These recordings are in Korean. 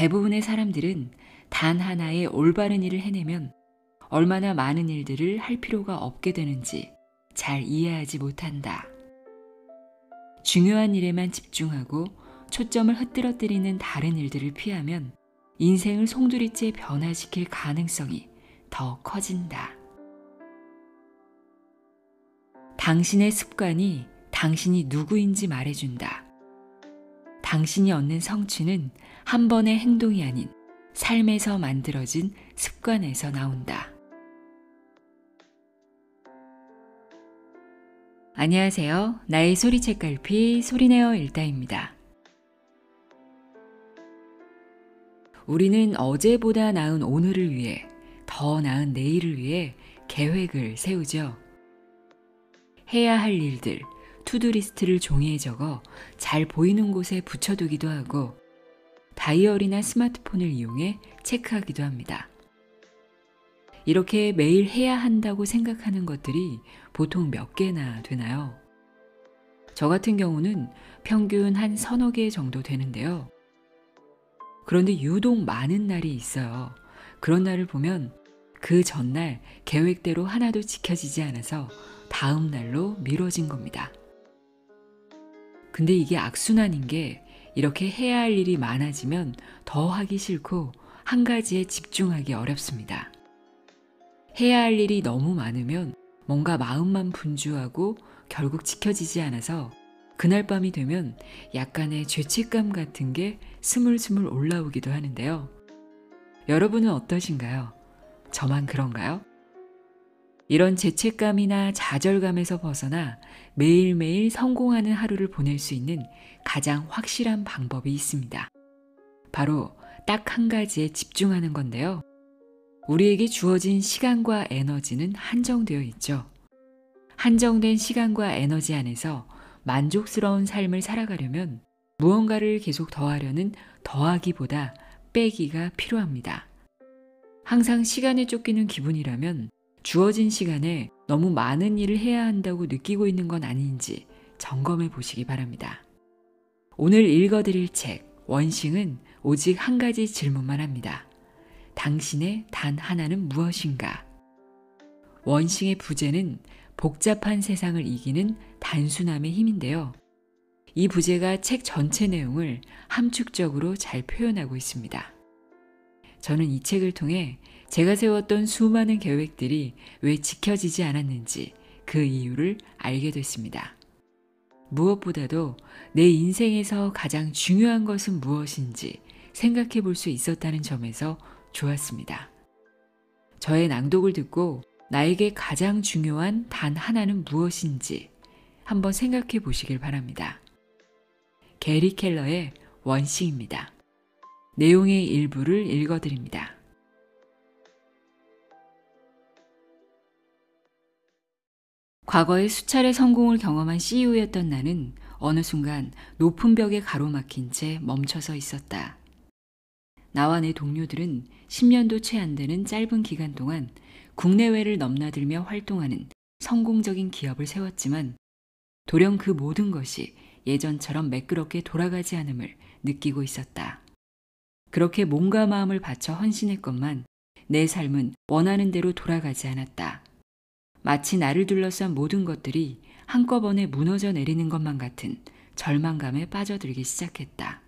대부분의 사람들은 단 하나의 올바른 일을 해내면 얼마나 많은 일들을 할 필요가 없게 되는지 잘 이해하지 못한다. 중요한 일에만 집중하고 초점을 흐트러뜨리는 다른 일들을 피하면 인생을 송두리째 변화시킬 가능성이 더 커진다. 당신의 습관이 당신이 누구인지 말해준다. 당신이 얻는 성취는 한 번의 행동이 아닌 삶에서 만들어진 습관에서 나온다. 안녕하세요. 나의 소리책갈피 소리내어 읽다입니다. 우리는 어제보다 나은 오늘을 위해, 더 나은 내일을 위해 계획을 세우죠. 해야 할 일들, 투두리스트를 종이에 적어 잘 보이는 곳에 붙여두기도 하고 다이어리나 스마트폰을 이용해 체크하기도 합니다. 이렇게 매일 해야 한다고 생각하는 것들이 보통 몇 개나 되나요? 저 같은 경우는 평균 한 서너 개 정도 되는데요. 그런데 유독 많은 날이 있어요. 그런 날을 보면 그 전날 계획대로 하나도 지켜지지 않아서 다음 날로 미뤄진 겁니다. 근데 이게 악순환인 게 이렇게 해야 할 일이 많아지면 더 하기 싫고 한 가지에 집중하기 어렵습니다. 해야 할 일이 너무 많으면 뭔가 마음만 분주하고 결국 지켜지지 않아서 그날 밤이 되면 약간의 죄책감 같은 게 스물스물 올라오기도 하는데요. 여러분은 어떠신가요? 저만 그런가요? 이런 죄책감이나 좌절감에서 벗어나 매일매일 성공하는 하루를 보낼 수 있는 가장 확실한 방법이 있습니다. 바로 딱 한 가지에 집중하는 건데요. 우리에게 주어진 시간과 에너지는 한정되어 있죠. 한정된 시간과 에너지 안에서 만족스러운 삶을 살아가려면 무언가를 계속 더하려는 더하기보다 빼기가 필요합니다. 항상 시간에 쫓기는 기분이라면 주어진 시간에 너무 많은 일을 해야 한다고 느끼고 있는 건 아닌지 점검해 보시기 바랍니다. 오늘 읽어드릴 책 원싱은 오직 한 가지 질문만 합니다. 당신의 단 하나는 무엇인가? 원싱의 부제는 복잡한 세상을 이기는 단순함의 힘인데요. 이 부제가 책 전체 내용을 함축적으로 잘 표현하고 있습니다. 저는 이 책을 통해 제가 세웠던 수많은 계획들이 왜 지켜지지 않았는지 그 이유를 알게 됐습니다. 무엇보다도 내 인생에서 가장 중요한 것은 무엇인지 생각해 볼 수 있었다는 점에서 좋았습니다. 저의 낭독을 듣고 나에게 가장 중요한 단 하나는 무엇인지 한번 생각해 보시길 바랍니다. 게리 켈러의 원싱입니다. 내용의 일부를 읽어드립니다. 과거에 수차례 성공을 경험한 CEO였던 나는 어느 순간 높은 벽에 가로막힌 채 멈춰서 있었다. 나와 내 동료들은 10년도 채 안 되는 짧은 기간 동안 국내외를 넘나들며 활동하는 성공적인 기업을 세웠지만 돌연 그 모든 것이 예전처럼 매끄럽게 돌아가지 않음을 느끼고 있었다. 그렇게 몸과 마음을 바쳐 헌신했건만 내 삶은 원하는 대로 돌아가지 않았다. 마치 나를 둘러싼 모든 것들이 한꺼번에 무너져 내리는 것만 같은 절망감에 빠져들기 시작했다.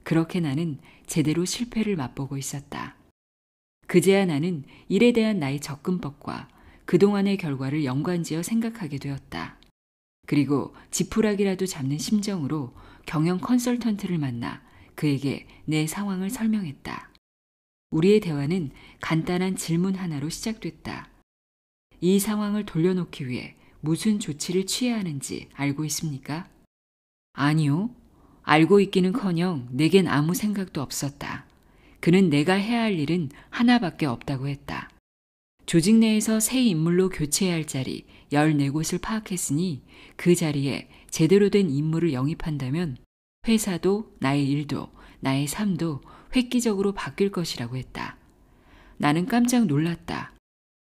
그렇게 나는 제대로 실패를 맛보고 있었다. 그제야 나는 일에 대한 나의 접근법과 그동안의 결과를 연관지어 생각하게 되었다. 그리고 지푸라기라도 잡는 심정으로 경영 컨설턴트를 만나 그에게 내 상황을 설명했다. 우리의 대화는 간단한 질문 하나로 시작됐다. 이 상황을 돌려놓기 위해 무슨 조치를 취해야 하는지 알고 있습니까? 아니요. 알고 있기는커녕 내겐 아무 생각도 없었다. 그는 내가 해야 할 일은 하나밖에 없다고 했다. 조직 내에서 새 인물로 교체해야 할 자리 14곳을 파악했으니 그 자리에 제대로 된 인물을 영입한다면 회사도 나의 일도 나의 삶도 획기적으로 바뀔 것이라고 했다. 나는 깜짝 놀랐다.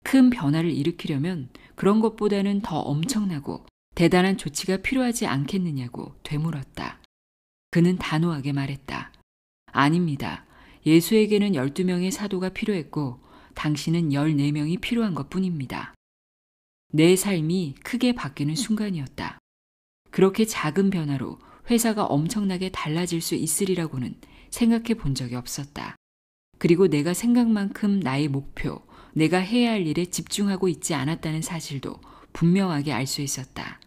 큰 변화를 일으키려면 그런 것보다는 더 엄청나고 대단한 조치가 필요하지 않겠느냐고 되물었다. 그는 단호하게 말했다. 아닙니다. 예수에게는 12명의 사도가 필요했고 당신은 14명이 필요한 것 뿐입니다. 내 삶이 크게 바뀌는 순간이었다. 그렇게 작은 변화로 회사가 엄청나게 달라질 수 있으리라고는 생각해 본 적이 없었다. 그리고 내가 생각만큼 나의 목표, 내가 해야 할 일에 집중하고 있지 않았다는 사실도 분명하게 알 수 있었다.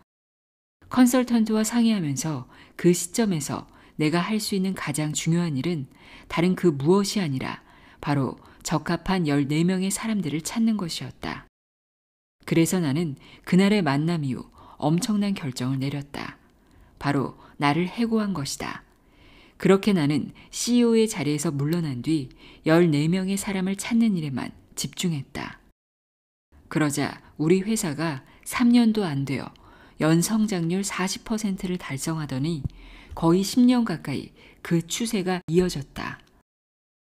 컨설턴트와 상의하면서 그 시점에서 내가 할 수 있는 가장 중요한 일은 다른 그 무엇이 아니라 바로 적합한 14명의 사람들을 찾는 것이었다. 그래서 나는 그날의 만남 이후 엄청난 결정을 내렸다. 바로 나를 해고한 것이다. 그렇게 나는 CEO의 자리에서 물러난 뒤 14명의 사람을 찾는 일에만 집중했다. 그러자 우리 회사가 3년도 안 되어 연성장률 40%를 달성하더니 거의 10년 가까이 그 추세가 이어졌다.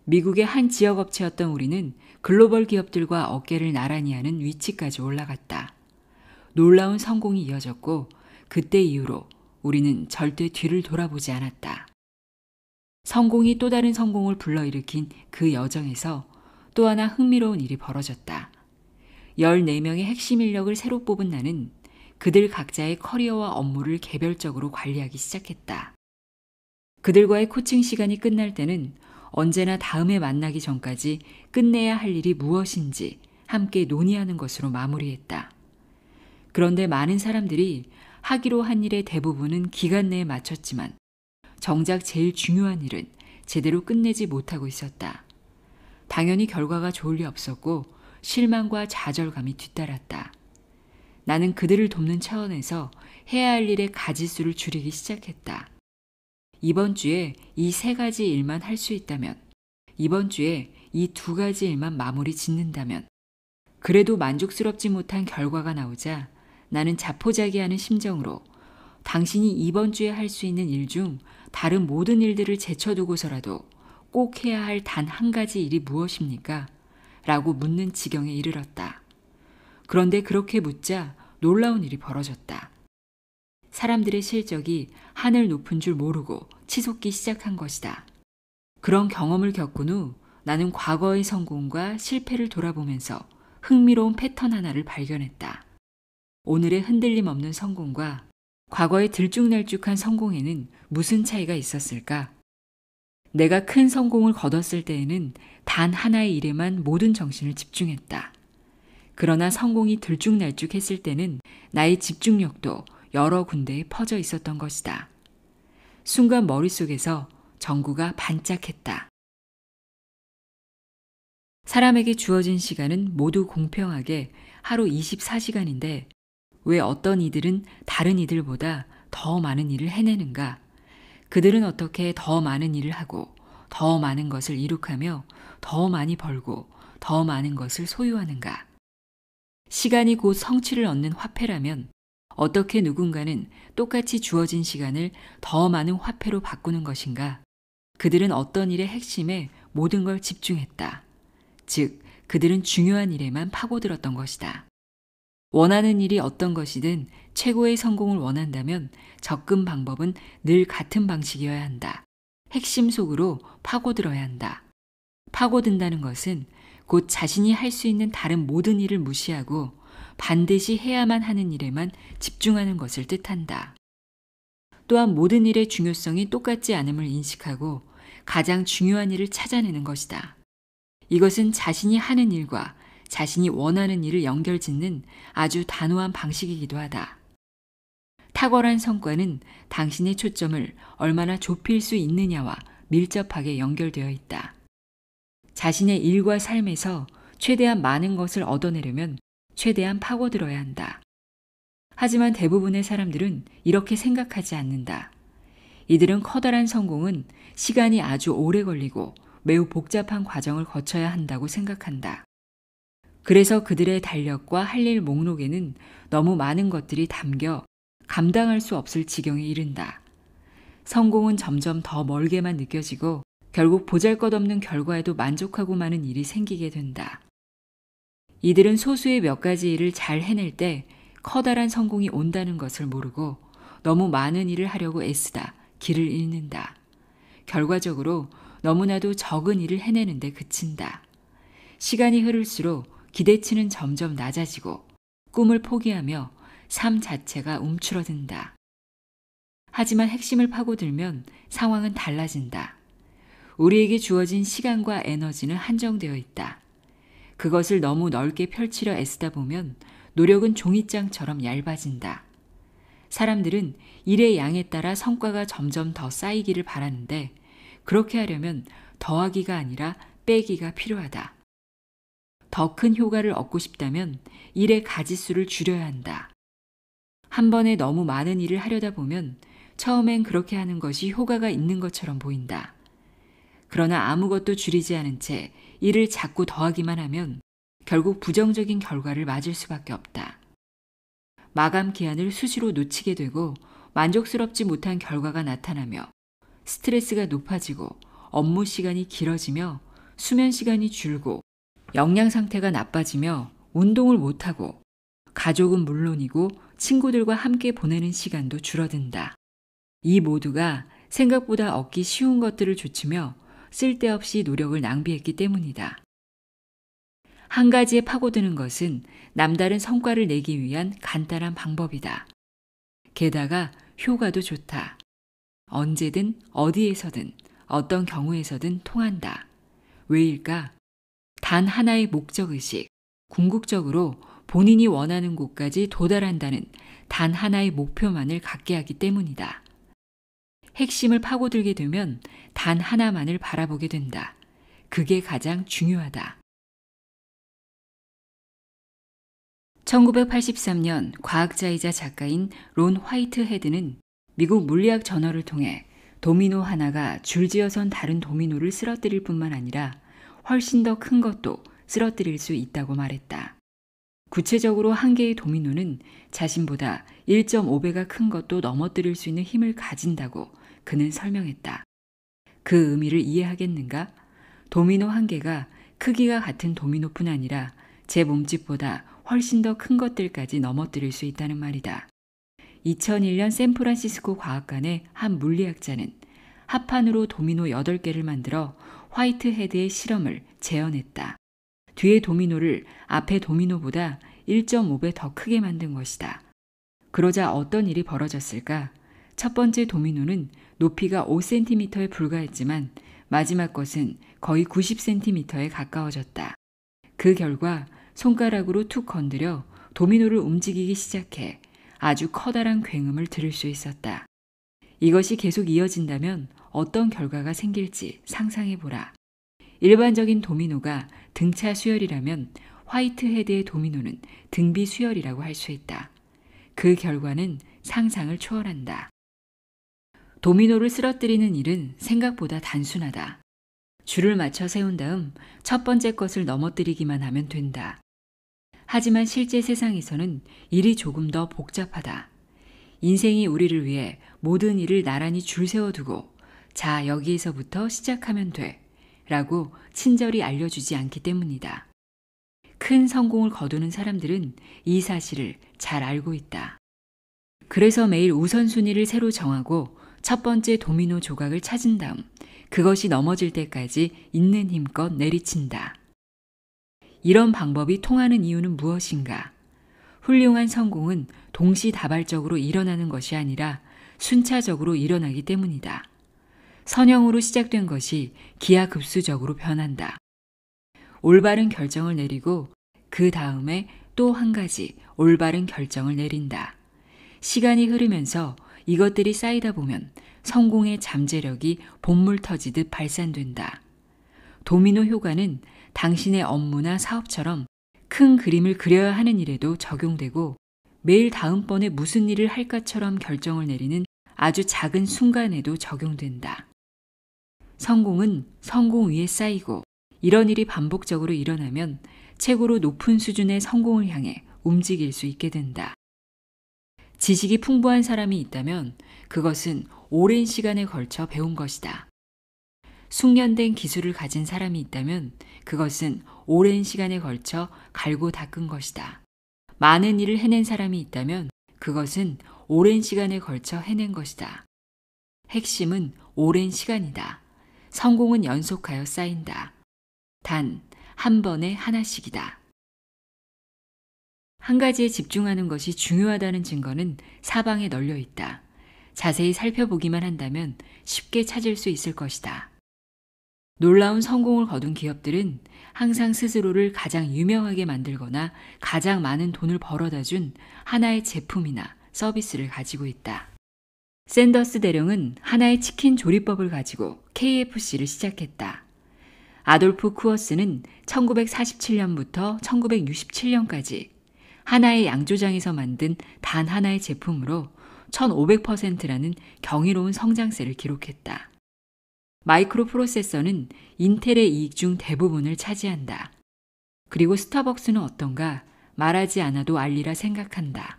미국의 한 지역업체였던 우리는 글로벌 기업들과 어깨를 나란히 하는 위치까지 올라갔다. 놀라운 성공이 이어졌고 그때 이후로 우리는 절대 뒤를 돌아보지 않았다. 성공이 또 다른 성공을 불러일으킨 그 여정에서 또 하나 흥미로운 일이 벌어졌다. 14명의 핵심 인력을 새로 뽑은 나는 그들 각자의 커리어와 업무를 개별적으로 관리하기 시작했다. 그들과의 코칭 시간이 끝날 때는 언제나 다음에 만나기 전까지 끝내야 할 일이 무엇인지 함께 논의하는 것으로 마무리했다. 그런데 많은 사람들이 하기로 한 일의 대부분은 기간 내에 마쳤지만 정작 제일 중요한 일은 제대로 끝내지 못하고 있었다. 당연히 결과가 좋을 리 없었고 실망과 좌절감이 뒤따랐다. 나는 그들을 돕는 차원에서 해야 할 일의 가지수를 줄이기 시작했다. 이번 주에 이 3가지 일만 할 수 있다면, 이번 주에 이 2가지 일만 마무리 짓는다면, 그래도 만족스럽지 못한 결과가 나오자 나는 자포자기하는 심정으로 당신이 이번 주에 할 수 있는 일 중 다른 모든 일들을 제쳐두고서라도 꼭 해야 할 단 한 가지 일이 무엇입니까? 라고 묻는 지경에 이르렀다. 그런데 그렇게 묻자 놀라운 일이 벌어졌다. 사람들의 실적이 하늘 높은 줄 모르고 치솟기 시작한 것이다. 그런 경험을 겪은 후 나는 과거의 성공과 실패를 돌아보면서 흥미로운 패턴 하나를 발견했다. 오늘의 흔들림 없는 성공과 과거의 들쭉날쭉한 성공에는 무슨 차이가 있었을까? 내가 큰 성공을 거뒀을 때에는 단 하나의 일에만 모든 정신을 집중했다. 그러나 성공이 들쭉날쭉했을 때는 나의 집중력도 여러 군데에 퍼져 있었던 것이다. 순간 머릿속에서 전구가 반짝했다. 사람에게 주어진 시간은 모두 공평하게 하루 24시간인데 왜 어떤 이들은 다른 이들보다 더 많은 일을 해내는가? 그들은 어떻게 더 많은 일을 하고 더 많은 것을 이룩하며 더 많이 벌고 더 많은 것을 소유하는가? 시간이 곧 성취를 얻는 화폐라면 어떻게 누군가는 똑같이 주어진 시간을 더 많은 화폐로 바꾸는 것인가? 그들은 어떤 일의 핵심에 모든 걸 집중했다. 즉, 그들은 중요한 일에만 파고들었던 것이다. 원하는 일이 어떤 것이든 최고의 성공을 원한다면 접근 방법은 늘 같은 방식이어야 한다. 핵심 속으로 파고들어야 한다. 파고든다는 것은 곧 자신이 할 수 있는 다른 모든 일을 무시하고 반드시 해야만 하는 일에만 집중하는 것을 뜻한다. 또한 모든 일의 중요성이 똑같지 않음을 인식하고 가장 중요한 일을 찾아내는 것이다. 이것은 자신이 하는 일과 자신이 원하는 일을 연결짓는 아주 단호한 방식이기도 하다. 탁월한 성과는 당신의 초점을 얼마나 좁힐 수 있느냐와 밀접하게 연결되어 있다. 자신의 일과 삶에서 최대한 많은 것을 얻어내려면 최대한 파고들어야 한다. 하지만 대부분의 사람들은 이렇게 생각하지 않는다. 이들은 커다란 성공은 시간이 아주 오래 걸리고 매우 복잡한 과정을 거쳐야 한다고 생각한다. 그래서 그들의 달력과 할 일 목록에는 너무 많은 것들이 담겨 감당할 수 없을 지경에 이른다. 성공은 점점 더 멀게만 느껴지고 결국 보잘것없는 결과에도 만족하고 마는 일이 생기게 된다. 이들은 소수의 몇 가지 일을 잘 해낼 때 커다란 성공이 온다는 것을 모르고 너무 많은 일을 하려고 애쓰다 길을 잃는다. 결과적으로 너무나도 적은 일을 해내는데 그친다. 시간이 흐를수록 기대치는 점점 낮아지고 꿈을 포기하며 삶 자체가 움츠러든다. 하지만 핵심을 파고들면 상황은 달라진다. 우리에게 주어진 시간과 에너지는 한정되어 있다. 그것을 너무 넓게 펼치려 애쓰다 보면 노력은 종이장처럼 얇아진다. 사람들은 일의 양에 따라 성과가 점점 더 쌓이기를 바라는데 그렇게 하려면 더하기가 아니라 빼기가 필요하다. 더 큰 효과를 얻고 싶다면 일의 가지수를 줄여야 한다. 한 번에 너무 많은 일을 하려다 보면 처음엔 그렇게 하는 것이 효과가 있는 것처럼 보인다. 그러나 아무것도 줄이지 않은 채 일을 자꾸 더하기만 하면 결국 부정적인 결과를 맞을 수밖에 없다. 마감 기한을 수시로 놓치게 되고 만족스럽지 못한 결과가 나타나며 스트레스가 높아지고 업무 시간이 길어지며 수면 시간이 줄고 영양 상태가 나빠지며 운동을 못하고 가족은 물론이고 친구들과 함께 보내는 시간도 줄어든다. 이 모두가 생각보다 얻기 쉬운 것들을 좇으며 쓸데없이 노력을 낭비했기 때문이다. 한 가지에 파고드는 것은 남다른 성과를 내기 위한 간단한 방법이다. 게다가 효과도 좋다. 언제든 어디에서든 어떤 경우에서든 통한다. 왜일까? 단 하나의 목적의식, 궁극적으로 본인이 원하는 곳까지 도달한다는 단 하나의 목표만을 갖게 하기 때문이다. 핵심을 파고들게 되면 단 하나만을 바라보게 된다. 그게 가장 중요하다. 1983년 과학자이자 작가인 론 화이트헤드는 미국 물리학 저널을 통해 도미노 하나가 줄지어선 다른 도미노를 쓰러뜨릴 뿐만 아니라 훨씬 더 큰 것도 쓰러뜨릴 수 있다고 말했다. 구체적으로 한 개의 도미노는 자신보다 1.5배가 큰 것도 넘어뜨릴 수 있는 힘을 가진다고 그는 설명했다. 그 의미를 이해하겠는가? 도미노 한 개가 크기가 같은 도미노뿐 아니라 제 몸집보다 훨씬 더 큰 것들까지 넘어뜨릴 수 있다는 말이다. 2001년 샌프란시스코 과학관의 한 물리학자는 합판으로 도미노 8개를 만들어 화이트헤드의 실험을 재현했다. 뒤의 도미노를 앞의 도미노보다 1.5배 더 크게 만든 것이다. 그러자 어떤 일이 벌어졌을까? 첫 번째 도미노는 높이가 5cm에 불과했지만 마지막 것은 거의 90cm에 가까워졌다. 그 결과 손가락으로 툭 건드려 도미노를 움직이기 시작해 아주 커다란 굉음을 들을 수 있었다. 이것이 계속 이어진다면 어떤 결과가 생길지 상상해보라. 일반적인 도미노가 등차 수열이라면 화이트헤드의 도미노는 등비 수열이라고 할 수 있다. 그 결과는 상상을 초월한다. 도미노를 쓰러뜨리는 일은 생각보다 단순하다. 줄을 맞춰 세운 다음 첫 번째 것을 넘어뜨리기만 하면 된다. 하지만 실제 세상에서는 일이 조금 더 복잡하다. 인생이 우리를 위해 모든 일을 나란히 줄 세워두고 자, 여기에서부터 시작하면 돼 라고 친절히 알려주지 않기 때문이다. 큰 성공을 거두는 사람들은 이 사실을 잘 알고 있다. 그래서 매일 우선순위를 새로 정하고 첫 번째 도미노 조각을 찾은 다음 그것이 넘어질 때까지 있는 힘껏 내리친다. 이런 방법이 통하는 이유는 무엇인가? 훌륭한 성공은 동시다발적으로 일어나는 것이 아니라 순차적으로 일어나기 때문이다. 선형으로 시작된 것이 기하급수적으로 변한다. 올바른 결정을 내리고 그 다음에 또 한 가지 올바른 결정을 내린다. 시간이 흐르면서 이것들이 쌓이다 보면 성공의 잠재력이 본물 터지듯 발산된다. 도미노 효과는 당신의 업무나 사업처럼 큰 그림을 그려야 하는 일에도 적용되고 매일 다음번에 무슨 일을 할까처럼 결정을 내리는 아주 작은 순간에도 적용된다. 성공은 성공 위에 쌓이고 이런 일이 반복적으로 일어나면 최고로 높은 수준의 성공을 향해 움직일 수 있게 된다. 지식이 풍부한 사람이 있다면 그것은 오랜 시간에 걸쳐 배운 것이다. 숙련된 기술을 가진 사람이 있다면 그것은 오랜 시간에 걸쳐 갈고 닦은 것이다. 많은 일을 해낸 사람이 있다면 그것은 오랜 시간에 걸쳐 해낸 것이다. 핵심은 오랜 시간이다. 성공은 연속하여 쌓인다. 단 한 번에 하나씩이다. 한 가지에 집중하는 것이 중요하다는 증거는 사방에 널려 있다. 자세히 살펴보기만 한다면 쉽게 찾을 수 있을 것이다. 놀라운 성공을 거둔 기업들은 항상 스스로를 가장 유명하게 만들거나 가장 많은 돈을 벌어다 준 하나의 제품이나 서비스를 가지고 있다. 샌더스 대령은 하나의 치킨 조리법을 가지고 KFC를 시작했다. 아돌프 쿠어스는 1947년부터 1967년까지 하나의 양조장에서 만든 단 하나의 제품으로 1500%라는 경이로운 성장세를 기록했다. 마이크로 프로세서는 인텔의 이익 중 대부분을 차지한다. 그리고 스타벅스는 어떤가 말하지 않아도 알리라 생각한다.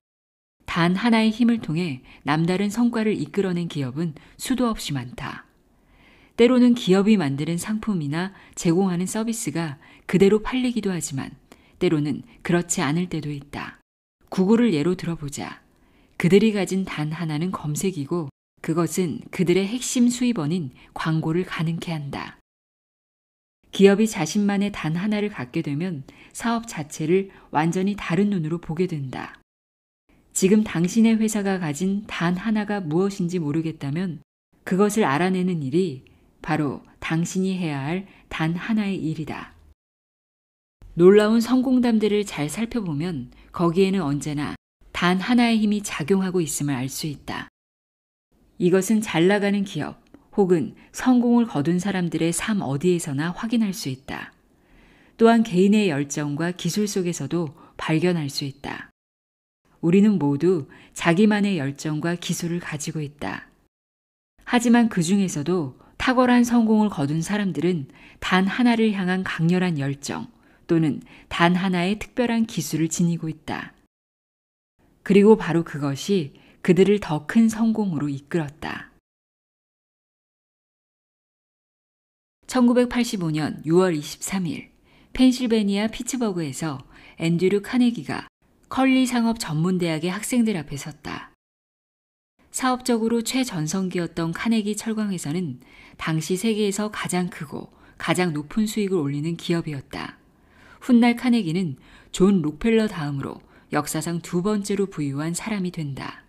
단 하나의 힘을 통해 남다른 성과를 이끌어낸 기업은 수도 없이 많다. 때로는 기업이 만드는 상품이나 제공하는 서비스가 그대로 팔리기도 하지만 때로는 그렇지 않을 때도 있다. 구글을 예로 들어보자. 그들이 가진 단 하나는 검색이고 그것은 그들의 핵심 수입원인 광고를 가능케 한다. 기업이 자신만의 단 하나를 갖게 되면 사업 자체를 완전히 다른 눈으로 보게 된다. 지금 당신의 회사가 가진 단 하나가 무엇인지 모르겠다면 그것을 알아내는 일이 바로 당신이 해야 할 단 하나의 일이다. 놀라운 성공담들을 잘 살펴보면 거기에는 언제나 단 하나의 힘이 작용하고 있음을 알 수 있다. 이것은 잘 나가는 기업 혹은 성공을 거둔 사람들의 삶 어디에서나 확인할 수 있다. 또한 개인의 열정과 기술 속에서도 발견할 수 있다. 우리는 모두 자기만의 열정과 기술을 가지고 있다. 하지만 그 중에서도 탁월한 성공을 거둔 사람들은 단 하나를 향한 강렬한 열정 또는 단 하나의 특별한 기술을 지니고 있다. 그리고 바로 그것이 그들을 더 큰 성공으로 이끌었다. 1985년 6월 23일 펜실베니아 피츠버그에서 앤드류 카네기가 컬리 상업 전문대학의 학생들 앞에 섰다. 사업적으로 최전성기였던 카네기 철강회사는 당시 세계에서 가장 크고 가장 높은 수익을 올리는 기업이었다. 훗날 카네기는 존 록펠러 다음으로 역사상 두 번째로 부유한 사람이 된다.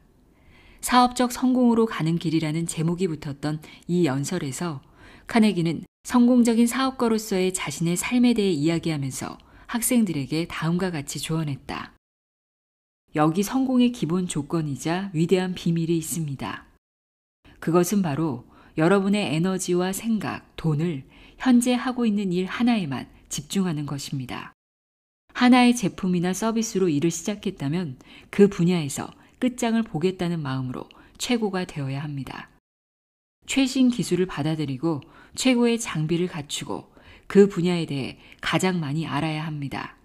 사업적 성공으로 가는 길이라는 제목이 붙었던 이 연설에서 카네기는 성공적인 사업가로서의 자신의 삶에 대해 이야기하면서 학생들에게 다음과 같이 조언했다. 여기 성공의 기본 조건이자 위대한 비밀이 있습니다. 그것은 바로 여러분의 에너지와 생각, 돈을 현재 하고 있는 일 하나에만 집중하는 것입니다. 하나의 제품이나 서비스로 일을 시작했다면 그 분야에서 끝장을 보겠다는 마음으로 최고가 되어야 합니다. 최신 기술을 받아들이고 최고의 장비를 갖추고 그 분야에 대해 가장 많이 알아야 합니다.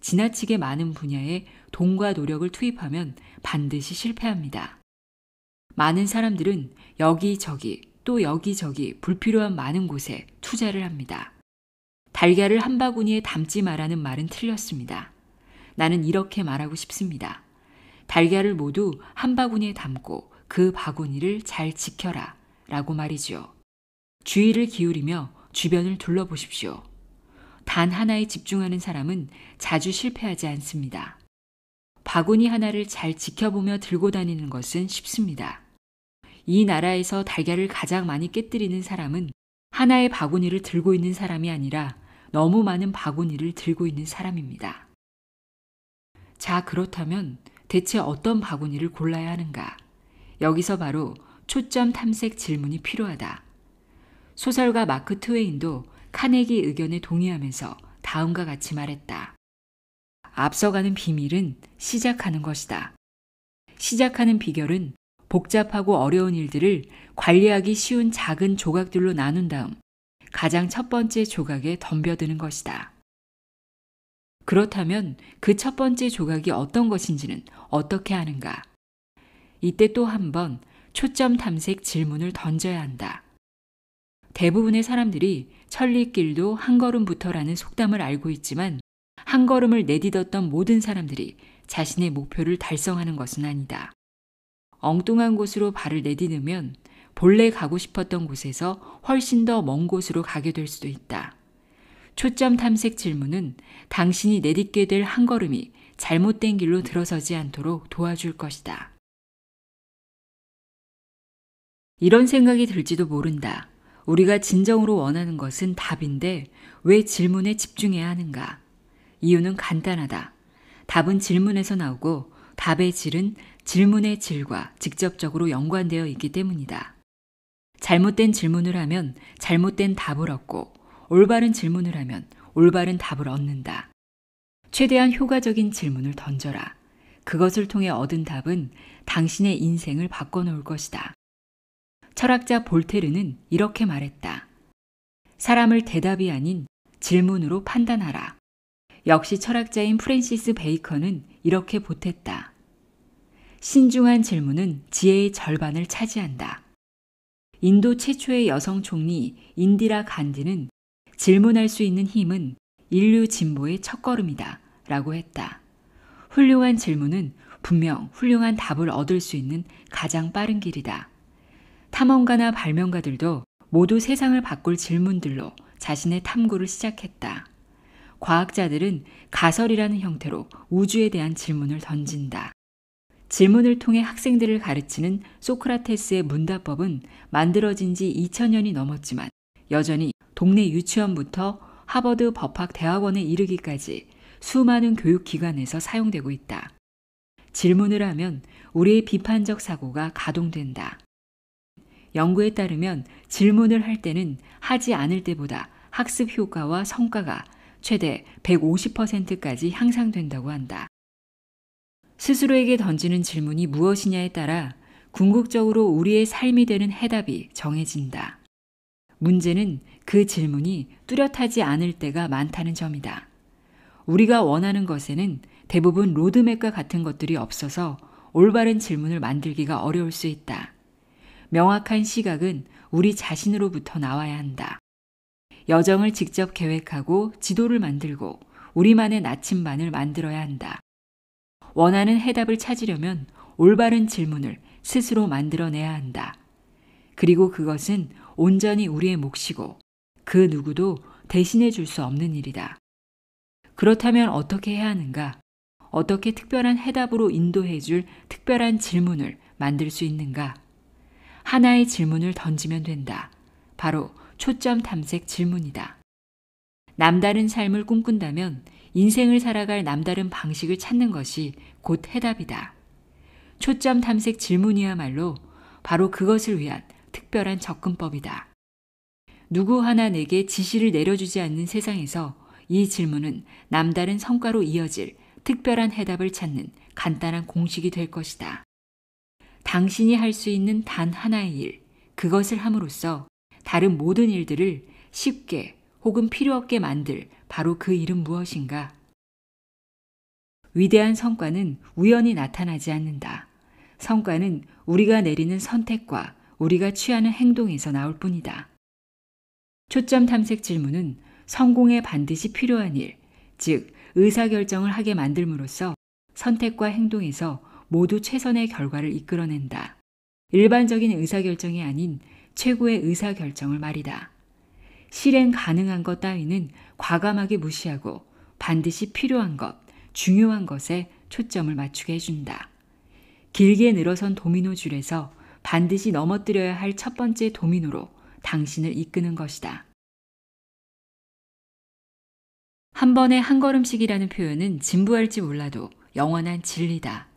지나치게 많은 분야에 돈과 노력을 투입하면 반드시 실패합니다. 많은 사람들은 여기저기 또 여기저기 불필요한 많은 곳에 투자를 합니다. 달걀을 한 바구니에 담지 말라는 말은 틀렸습니다. 나는 이렇게 말하고 싶습니다. 달걀을 모두 한 바구니에 담고 그 바구니를 잘 지켜라 라고 말이죠. 주의를 기울이며 주변을 둘러보십시오. 단 하나에 집중하는 사람은 자주 실패하지 않습니다. 바구니 하나를 잘 지켜보며 들고 다니는 것은 쉽습니다. 이 나라에서 달걀을 가장 많이 깨뜨리는 사람은 하나의 바구니를 들고 있는 사람이 아니라 너무 많은 바구니를 들고 있는 사람입니다. 자, 그렇다면 대체 어떤 바구니를 골라야 하는가? 여기서 바로 초점 탐색 질문이 필요하다. 소설가 마크 트웨인도 카네기 의견에 동의하면서 다음과 같이 말했다. 앞서가는 비밀은 시작하는 것이다. 시작하는 비결은 복잡하고 어려운 일들을 관리하기 쉬운 작은 조각들로 나눈 다음 가장 첫 번째 조각에 덤벼드는 것이다. 그렇다면 그 첫 번째 조각이 어떤 것인지는 어떻게 하는가? 이때 또 한 번 초점 탐색 질문을 던져야 한다. 대부분의 사람들이 천리길도 한 걸음부터라는 속담을 알고 있지만 한 걸음을 내딛었던 모든 사람들이 자신의 목표를 달성하는 것은 아니다. 엉뚱한 곳으로 발을 내디디면 본래 가고 싶었던 곳에서 훨씬 더 먼 곳으로 가게 될 수도 있다. 초점 탐색 질문은 당신이 내딛게 될 한 걸음이 잘못된 길로 들어서지 않도록 도와줄 것이다. 이런 생각이 들지도 모른다. 우리가 진정으로 원하는 것은 답인데 왜 질문에 집중해야 하는가? 이유는 간단하다. 답은 질문에서 나오고 답의 질은 질문의 질과 직접적으로 연관되어 있기 때문이다. 잘못된 질문을 하면 잘못된 답을 얻고 올바른 질문을 하면 올바른 답을 얻는다. 최대한 효과적인 질문을 던져라. 그것을 통해 얻은 답은 당신의 인생을 바꿔놓을 것이다. 철학자 볼테르는 이렇게 말했다. 사람을 대답이 아닌 질문으로 판단하라. 역시 철학자인 프랜시스 베이컨은 이렇게 보탰다. 신중한 질문은 지혜의 절반을 차지한다. 인도 최초의 여성 총리 인디라 간디는 질문할 수 있는 힘은 인류 진보의 첫걸음이다 라고 했다. 훌륭한 질문은 분명 훌륭한 답을 얻을 수 있는 가장 빠른 길이다. 탐험가나 발명가들도 모두 세상을 바꿀 질문들로 자신의 탐구를 시작했다. 과학자들은 가설이라는 형태로 우주에 대한 질문을 던진다. 질문을 통해 학생들을 가르치는 소크라테스의 문답법은 만들어진 지 2000년이 넘었지만 여전히 동네 유치원부터 하버드 법학대학원에 이르기까지 수많은 교육기관에서 사용되고 있다. 질문을 하면 우리의 비판적 사고가 가동된다. 연구에 따르면 질문을 할 때는 하지 않을 때보다 학습 효과와 성과가 최대 150%까지 향상된다고 한다. 스스로에게 던지는 질문이 무엇이냐에 따라 궁극적으로 우리의 삶이 되는 해답이 정해진다. 문제는 그 질문이 뚜렷하지 않을 때가 많다는 점이다. 우리가 원하는 것에는 대부분 로드맵과 같은 것들이 없어서 올바른 질문을 만들기가 어려울 수 있다. 명확한 시각은 우리 자신으로부터 나와야 한다. 여정을 직접 계획하고 지도를 만들고 우리만의 나침반을 만들어야 한다. 원하는 해답을 찾으려면 올바른 질문을 스스로 만들어내야 한다. 그리고 그것은 온전히 우리의 몫이고 그 누구도 대신해 줄 수 없는 일이다. 그렇다면 어떻게 해야 하는가? 어떻게 특별한 해답으로 인도해 줄 특별한 질문을 만들 수 있는가? 하나의 질문을 던지면 된다. 바로 초점 탐색 질문이다. 남다른 삶을 꿈꾼다면 인생을 살아갈 남다른 방식을 찾는 것이 곧 해답이다. 초점 탐색 질문이야말로 바로 그것을 위한 특별한 접근법이다. 누구 하나 내게 지시를 내려주지 않는 세상에서 이 질문은 남다른 성과로 이어질 특별한 해답을 찾는 간단한 공식이 될 것이다. 당신이 할 수 있는 단 하나의 일, 그것을 함으로써 다른 모든 일들을 쉽게 혹은 필요 없게 만들 바로 그 일은 무엇인가? 위대한 성과는 우연히 나타나지 않는다. 성과는 우리가 내리는 선택과 우리가 취하는 행동에서 나올 뿐이다. 초점 탐색 질문은 성공에 반드시 필요한 일, 즉 의사결정을 하게 만들므로써 선택과 행동에서 모두 최선의 결과를 이끌어낸다. 일반적인 의사결정이 아닌 최고의 의사결정을 말이다. 실행 가능한 것 따위는 과감하게 무시하고 반드시 필요한 것, 중요한 것에 초점을 맞추게 해준다. 길게 늘어선 도미노 줄에서 반드시 넘어뜨려야 할 첫 번째 도미노로 당신을 이끄는 것이다. 한 번에 한 걸음씩이라는 표현은 진부할지 몰라도 영원한 진리다.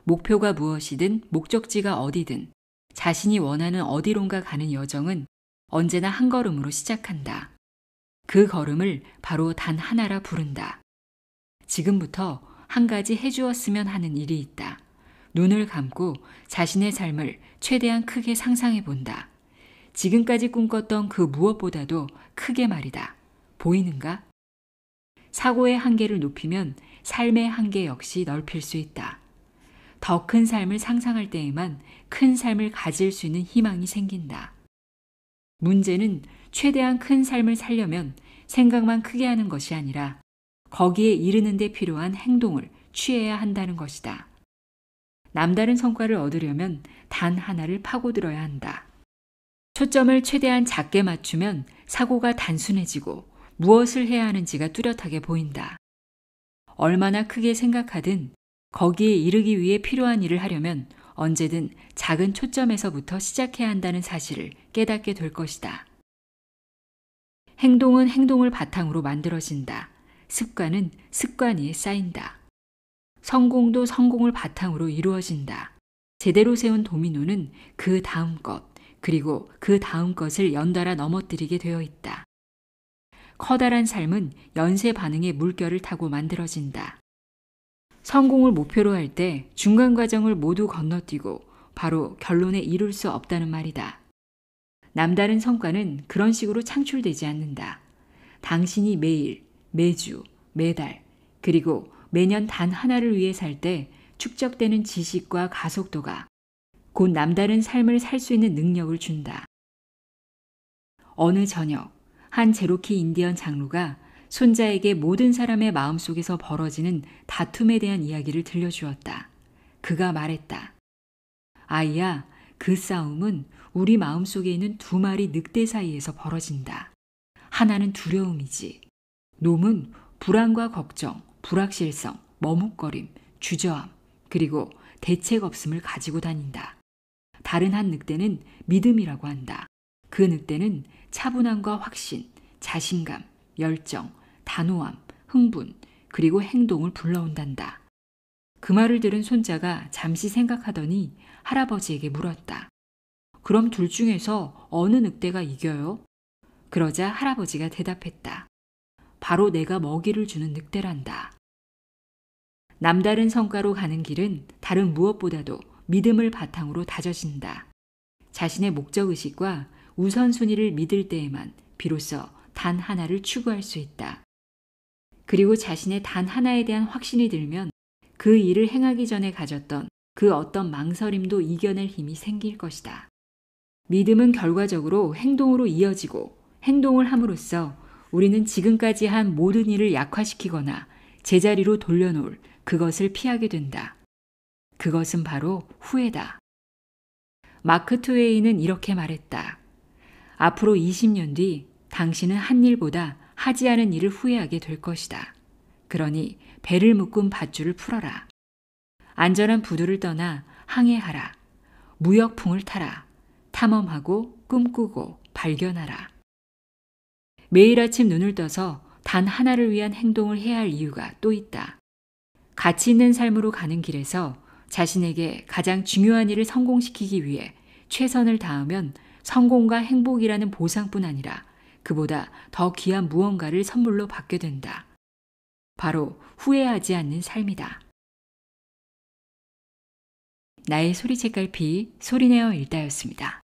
목표가 무엇이든 목적지가 어디든 자신이 원하는 어디론가 가는 여정은 언제나 한 걸음으로 시작한다. 그 걸음을 바로 단 하나라 부른다. 지금부터 한 가지 해주었으면 하는 일이 있다. 눈을 감고 자신의 삶을 최대한 크게 상상해 본다. 지금까지 꿈꿨던 그 무엇보다도 크게 말이다. 보이는가? 사고의 한계를 높이면 삶의 한계 역시 넓힐 수 있다. 더 큰 삶을 상상할 때에만 큰 삶을 가질 수 있는 희망이 생긴다. 문제는 최대한 큰 삶을 살려면 생각만 크게 하는 것이 아니라 거기에 이르는 데 필요한 행동을 취해야 한다는 것이다. 남다른 성과를 얻으려면 단 하나를 파고들어야 한다. 초점을 최대한 작게 맞추면 사고가 단순해지고 무엇을 해야 하는지가 뚜렷하게 보인다. 얼마나 크게 생각하든 거기에 이르기 위해 필요한 일을 하려면 언제든 작은 초점에서부터 시작해야 한다는 사실을 깨닫게 될 것이다. 행동은 행동을 바탕으로 만들어진다. 습관은 습관 위에 쌓인다. 성공도 성공을 바탕으로 이루어진다. 제대로 세운 도미노는 그 다음 것, 그리고 그 다음 것을 연달아 넘어뜨리게 되어 있다. 커다란 삶은 연쇄 반응의 물결을 타고 만들어진다. 성공을 목표로 할 때 중간 과정을 모두 건너뛰고 바로 결론에 이룰 수 없다는 말이다. 남다른 성과는 그런 식으로 창출되지 않는다. 당신이 매일, 매주, 매달, 그리고 매년 단 하나를 위해 살 때 축적되는 지식과 가속도가 곧 남다른 삶을 살 수 있는 능력을 준다. 어느 저녁, 한 제로키 인디언 장로가 손자에게 모든 사람의 마음속에서 벌어지는 다툼에 대한 이야기를 들려주었다. 그가 말했다. 아이야, 그 싸움은 우리 마음속에 있는 두 마리 늑대 사이에서 벌어진다. 하나는 두려움이지. 놈은 불안과 걱정, 불확실성, 머뭇거림, 주저함, 그리고 대책 없음을 가지고 다닌다. 다른 한 늑대는 믿음이라고 한다. 그 늑대는 차분함과 확신, 자신감, 열정, 단호함, 흥분, 그리고 행동을 불러온단다. 그 말을 들은 손자가 잠시 생각하더니 할아버지에게 물었다. 그럼 둘 중에서 어느 늑대가 이겨요? 그러자 할아버지가 대답했다. 바로 내가 먹이를 주는 늑대란다. 남다른 성과로 가는 길은 다른 무엇보다도 믿음을 바탕으로 다져진다. 자신의 목적의식과 우선순위를 믿을 때에만 비로소 단 하나를 추구할 수 있다. 그리고 자신의 단 하나에 대한 확신이 들면 그 일을 행하기 전에 가졌던 그 어떤 망설임도 이겨낼 힘이 생길 것이다. 믿음은 결과적으로 행동으로 이어지고 행동을 함으로써 우리는 지금까지 한 모든 일을 약화시키거나 제자리로 돌려놓을 그것을 피하게 된다. 그것은 바로 후회다. 마크 트웨이는 이렇게 말했다. 앞으로 20년 뒤 당신은 한 일보다 하지 않은 일을 후회하게 될 것이다. 그러니 배를 묶은 밧줄을 풀어라. 안전한 부두를 떠나 항해하라. 무역풍을 타라. 탐험하고 꿈꾸고 발견하라. 매일 아침 눈을 떠서 단 하나를 위한 행동을 해야 할 이유가 또 있다. 가치 있는 삶으로 가는 길에서 자신에게 가장 중요한 일을 성공시키기 위해 최선을 다하면 성공과 행복이라는 보상뿐 아니라 그보다 더 귀한 무언가를 선물로 받게 된다. 바로 후회하지 않는 삶이다. 나의 소리책갈피 소리내어 읽다였습니다.